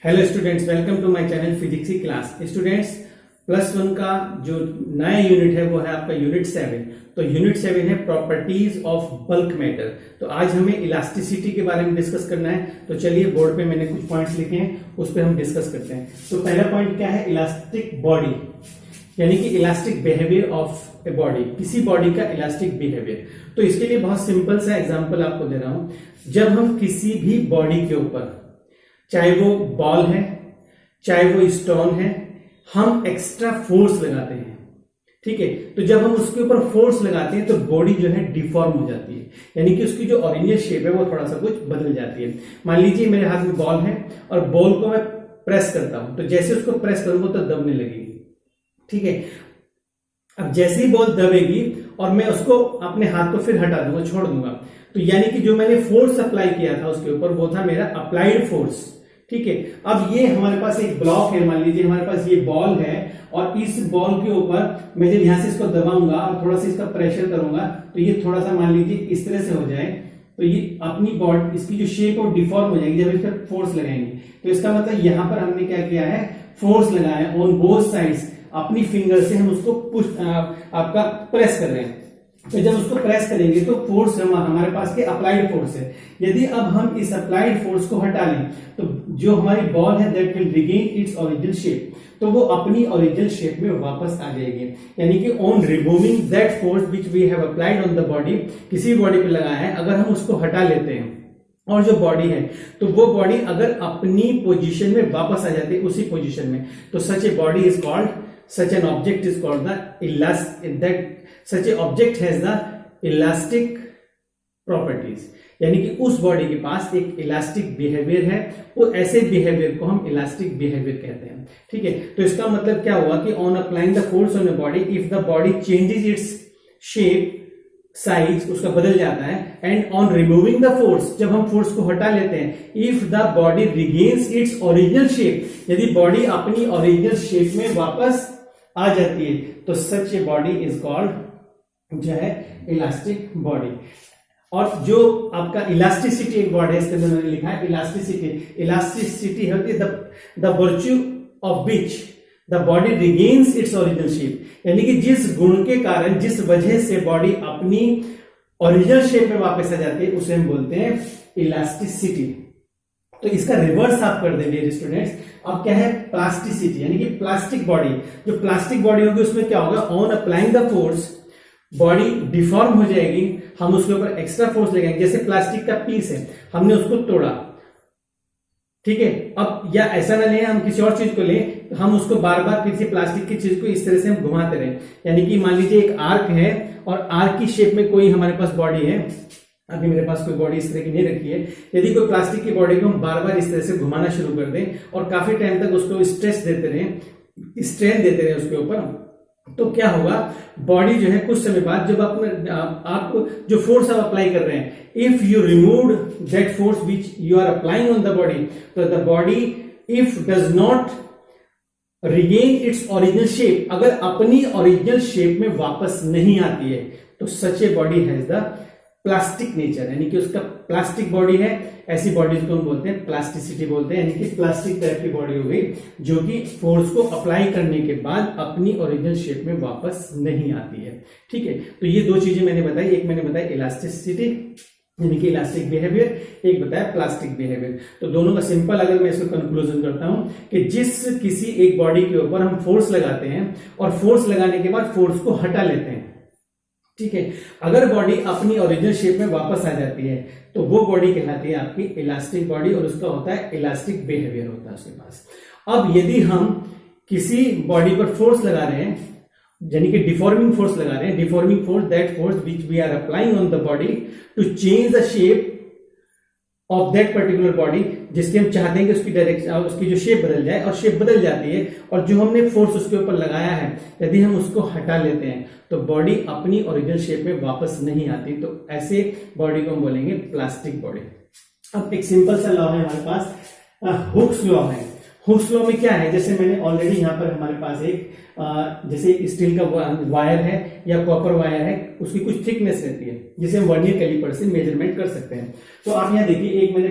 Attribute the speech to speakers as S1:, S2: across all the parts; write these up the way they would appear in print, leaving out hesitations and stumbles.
S1: Hello students, welcome to my channel physics की class. Students, +1 का जो नया यूनिट है वो है आपका यूनिट 7। तो यूनिट 7 है प्रॉपर्टीज ऑफ बल्क मैटर। तो आज हमें इलास्टिसिटी के बारे में डिस्कस करना है। तो चलिए, बोर्ड पे मैंने कुछ पॉइंट्स लिखे हैं, उस पर हम डिस्कस करते हैं। तो पहला पॉइंट क्या है? इलास्टिक बॉडी, यानी कि elastic behaviour of a body, किसी बॉडी का इलास्टिक बिहेवियर। तो इसके लिए बहुत सिंपल सा एग्जांपल आपको दे रहा हूं। जब हम किसी भी बॉडी के ऊपर, चाहे वो बॉल है चाहे वो स्टोन है, हम एक्स्ट्रा फोर्स लगाते हैं, ठीक है। तो जब हम उसके ऊपर फोर्स लगाते हैं तो बॉडी जो है डिफॉर्म हो जाती है, यानी कि उसकी जो ओरिजिनल शेप है वो थोड़ा सा कुछ बदल जाती है। मान लीजिए मेरे हाथ में बॉल है और बॉल को मैं प्रेस करता हूं, तो जैसे उसको प्रेस करूंगा तो दबने लगेगी, ठीक है। अब जैसे ही बॉल दबेगी और मैं उसको अपने हाथ को फिर हटा दूंगा, छोड़ दूंगा, तो यानी कि जो मैंने फोर्स अप्लाई किया था उसके ऊपर वो था मेरा अप्लाइड फोर्स, ठीक है। अब ये हमारे पास एक ब्लॉक है, मान लीजिए हमारे पास ये बॉल है और इस बॉल के ऊपर मैं जब यहां से इसको दबाऊंगा और थोड़ा सा इसका प्रेशर करूंगा तो ये थोड़ा सा मान लीजिए इस तरह से हो जाए, तो ये अपनी बॉडी, इसकी जो शेप है डिफॉर्म हो जाएगी जब इस पर फोर्स लगाएंगे। तो इसका मतलब यहां पर हमने क्या किया है, फोर्स लगाया है ऑन बोथ साइड्स। अपनी फिंगर से हम उसको पुश आपका प्रेस कर रहे हैं। तो जब उसको प्रेस करेंगे तो फोर्स हमारे पास के अप्लाइड फोर्स है। यदि अब हम इस अप्लाइड फोर्स को हटा लें तो जो हमारी बॉल है that will regain its original shape, तो वो अपनी ओरिजिनल शेप में वापस आ जाएगी। यानी कि on removing that force which we have applied on the body, किसी बॉडी पे लगाया है, अगर हम उसको हटा लेते हैं और जो बॉडी है तो वो बॉडी अगर अपनी पोजीशन में वापस आ जाती है उसी पोजीशन में, तो such a body is called, such an object is called the such a object has the elastic properties, यानी कि उस बॉडी के पास एक इलास्टिक बिहेवियर है। वो ऐसे बिहेवियर को हम इलास्टिक बिहेवियर कहते हैं, ठीक है। तो इसका मतलब क्या हुआ कि on applying the force on a body, if the body changes its shape, size उसका बदल जाता है, and on removing the force, जब हम फोर्स को हटा लेते हैं, if the body regains it's original shape, यदि बॉडी अपनी ओरिजिनल शेप में वापस आ जाती है तो such a body is called, जो है इलास्टिक बॉडी। और जो आपका इलास्टिसिटी एक वर्ड है, इसके अंदर मैंने लिखा है इलास्टिसिटी। इलास्टिसिटी होती है the virtue of which the body regains it's original shape, यानी कि जिस गुण के कारण, जिस वजह से बॉडी अपनी ओरिजिनल शेप में वापस आ जाती है उसे हम बोलते हैं इलास्टिसिटी। तो इसका रिवर्स आप कर देंगे स्टूडेंट्स। अब क्या है? प्लास्टिसिटी, यानी कि प्लास्टिक बॉडी। जो प्लास्टिक बॉडी होगी उसमें क्या होगा, on applying the force body deform हो जाएगी, हम उसके ऊपर एक्स्ट्रा फोर्स लगाएंगे। जैसे प्लास्टिक का पीस है, हमने उसको तोड़ा, ठीक है। अब या ऐसा ना लें, हम किसी और चीज को लें तो हम उसको बार बार किसी प्लास्टिक की चीज को इस तरह से हम घुमाते रहे, यानी कि मान लीजिए एक आर्क है और आर्क की शेप में कोई हमारे पास बॉडी है। अभी मेरे पास कोई बॉडी इस तरह की नहीं रखी है। यदि कोई प्लास्टिक की बॉडी को हम बार बार इस तरह से घुमाना शुरू कर दें और काफी टाइम तक उसको स्ट्रेस देते रहें, स्ट्रेन देते रहें उसके ऊपर, तो क्या होगा, बॉडी जो है कुछ समय बाद, जब आप जो फोर्स आप अप्लाई कर रहे हैं, if you remove that force which you are applying on the body, तो the body if does not regain its original shape, अगर अपनी ओरिजिनल शेप में वापस नहीं आती है तो such a body has the plastic nature, यानी कि उसका प्लास्टिक बॉडी है। ऐसी बॉडीज को हम बोलते हैं प्लास्टिसिटी बोलते हैं, यानी कि प्लास्टिक टाइप की बॉडी हो गई जो कि फोर्स को अप्लाई करने के बाद अपनी ओरिजिनल शेप में वापस नहीं आती है, ठीक है। तो ये दो चीजें मैंने बताई, एक मैंने बताया इलास्टिसिटी यानी कि इलास्टिक बिहेवियर, एक बताया प्लास्टिक बिहेवियर। तो दोनों का सिंपल अगर मैं इसको कंक्लूजन करता हूं कि जिस किसी एक बॉडी के ऊपर हम फोर्स लगाते हैं और फोर्स लगाने के बाद फोर्स को हटा लेते हैं, ठीक है, अगर बॉडी अपनी ओरिजिनल शेप में वापस आ जाती है तो वो बॉडी कहलाती है आपकी इलास्टिक बॉडी और उसका होता है इलास्टिक बिहेवियर होता है उसके पास। अब यदि हम किसी बॉडी पर फोर्स लगा रहे हैं, यानी कि डिफॉर्मिंग फोर्स लगा रहे हैं, deforming force that force which we are applying on the body to change the shape of that particular body, जिसके हम चाहते हैं कि उसकी डायरेक्शन, उसकी जो शेप बदल जाए, और शेप बदल जाती है, और जो हमने फोर्स उसके ऊपर लगाया है यदि हम उसको हटा लेते हैं तो बॉडी अपनी ओरिजिनल शेप में वापस नहीं आती, तो ऐसे बॉडी को हम बोलेंगे प्लास्टिक बॉडी। अब एक सिंपल सा लॉ है हमारे पास, हुक्स लॉ है। हुक्स लॉ में क्या है, जैसे मैंने ऑलरेडी यहाँ पर हमारे पास एक जैसे स्टील का वायर है या कॉपर वायर है, उसकी कुछ थिकनेस रहती है जिसे हम वर्नियर कैलिपर से मेजरमेंट कर सकते हैं। तो आप यहाँ देखिए, एक मैंने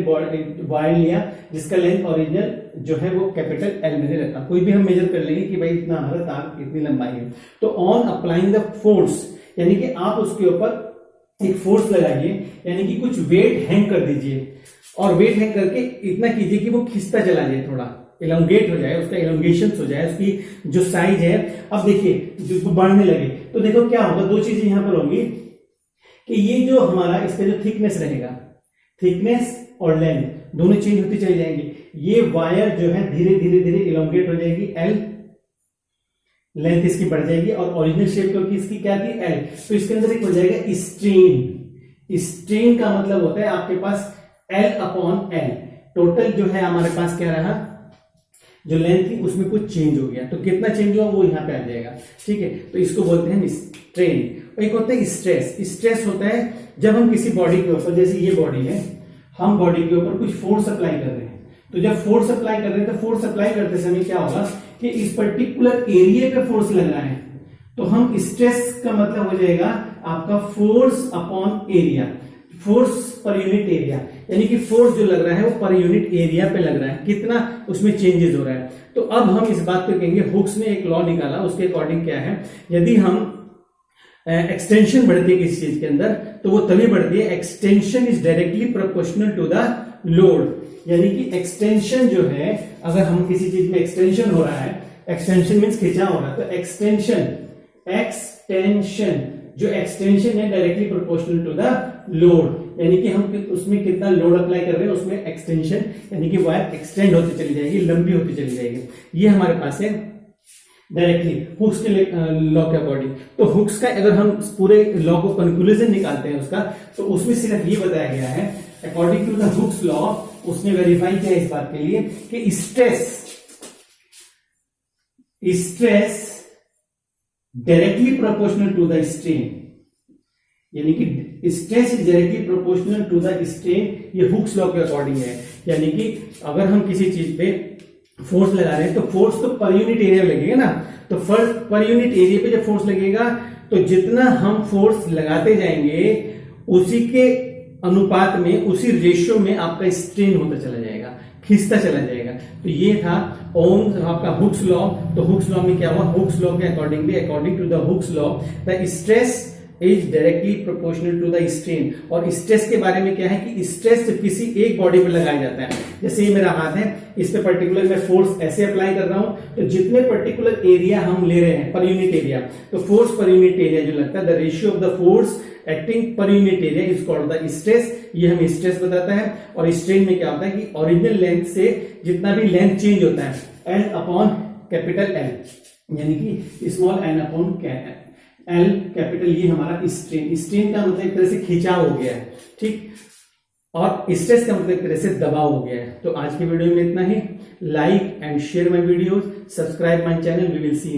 S1: वायर लिया जिसका लेंथ ओरिजिनल जो है वो कैपिटल एल मैंने रखा। कोई भी हम मेजर कर लेंगे कि भाई इतना हमारा तार इतनी लंबाई है। तो ऑन अप्लाइंग द फोर्स, यानी कि आप उसके ऊपर एक फोर्स लगाइए, यानी कि कुछ वेट हैंग कर दीजिए, और वेट हैंग करके इतना कीजिए कि वो खिंचता चला जाए, थोड़ा इलोंगेट हो जाए, उसका इलोंगेशन हो जाए, उसकी जो साइज है। अब देखिए जो बढ़ने लगे तो देखो क्या होगा, दो चीजें यहां पर होंगी कि ये जो हमारा इसका जो थिकनेस रहेगा, थिकनेस और लेंथ दोनों चेंज होती चली जाएंगी। ये वायर जो है धीरे धीरे धीरे इलोंगेट हो जाएगी, एल लेंथ इसकी बढ़ जाएगी, और ओरिजिनल शेप क्योंकि इसकी क्या थी एल, तो इसके अंदर एक हो जाएगा स्ट्रेन। स्ट्रेन का मतलब होता है आपके पास एल अपॉन एल। टोटल जो है हमारे पास क्या रहा, जो लेंथ थी उसमें कुछ चेंज हो गया, तो कितना चेंज हुआ वो यहाँ पे आ जाएगा, ठीक है। तो इसको बोलते हैं स्ट्रेन। एक होता है स्ट्रेस। स्ट्रेस होता है जब हम किसी बॉडी के ऊपर, जैसे ये बॉडी है, हम बॉडी के ऊपर कुछ फोर्स अप्लाई कर रहे हैं। तो जब फोर्स अप्लाई कर रहे हैं तो फोर्स अप्लाई करते समय क्या होगा कि इस पर्टिकुलर एरिया पे फोर्स लग रहा है, तो हम स्ट्रेस का मतलब हो जाएगा आपका force upon area, force per unit area, यानी कि फोर्स जो लग रहा है वो पर यूनिट एरिया पे लग रहा है, कितना उसमें चेंजेस हो रहा है। तो अब हम इस बात को कहेंगे, हुक्स ने एक लॉ निकाला, उसके अकॉर्डिंग क्या है, यदि हम एक्सटेंशन बढ़ती है किसी चीज के अंदर तो वो तभी बढ़ती है, extension is directly proportional to the load. यानी कि एक्सटेंशन जो है, अगर हम किसी चीज में एक्सटेंशन हो रहा है, एक्सटेंशन मीन्स खिंचाव हो रहा है, तो एक्सटेंशन जो एक्सटेंशन है directly proportional to the load, यानी कि हम उसमें कितना लोड अप्लाई कर रहे हैं उसमें एक्सटेंशन, यानी कि वायर एक्सटेंड होती चली जाएगी, लंबी होती चली जाएगी। ये हमारे पास है डायरेक्टली हुक्स के लॉ के अकॉर्डिंग। तो हुक्स का अगर हम पूरे लॉ को कंक्लूजन निकालते हैं उसका, तो उसमें सिर्फ ये बताया गया है, according to the Hooke's law, उसने वेरीफाई किया इस बात के लिए कि stress directly proportional to the strain, यानी कि stress is directly proportional to the strain, ये हुक्स लॉ के अकॉर्डिंग है। यानी कि अगर हम किसी चीज पे फोर्स लगा रहे हैं तो फोर्स तो पर यूनिट एरिया लगेगा ना, तो पर यूनिट एरिया पे जब फोर्स लगेगा तो जितना हम फोर्स लगाते जाएंगे उसी के अनुपात में, उसी रेशियो में आपका स्ट्रेन होता चला जाएगा, खींचता चला जाएगा। तो ये था ओम्स आपका हुक्स लॉ। तो हुक्स लॉ में क्या हुआ, हुक्स लॉ के according to the Hooke's law the stress is directly proportional to the strain. और स्ट्रेस के बारे में क्या है कि स्ट्रेस जब किसी एक बॉडी पर लगाया जाता है, जैसे ये मेरा हाथ है, इस पे पर्टिकुलर मैं फोर्स ऐसे अप्लाई कर रहा हूं, तो जितने पर्टिकुलर एरिया हम ले रहे हैं पर यूनिट एरिया, तो फोर्स पर यूनिट एरिया जो लगता है, the ratio of the force acting per unit area is called the stress. ये हमें स्ट्रेस बताता है। और स्ट्रेन में क्या होता है कि ओरिजिनल लेंथ से जितना भी लेंथ चेंज होता है, एल अपॉन कैपिटल एल, यानी कि small N upon L capital, ये हमारा स्ट्रेन। स्ट्रेन का मतलब एक तरह से खिंचाव हो गया है, ठीक, और स्ट्रेस का मतलब एक तरह से दबाव हो गया है। तो आज की वीडियो में इतना ही। Like and share my videos, subscribe my channel, we will C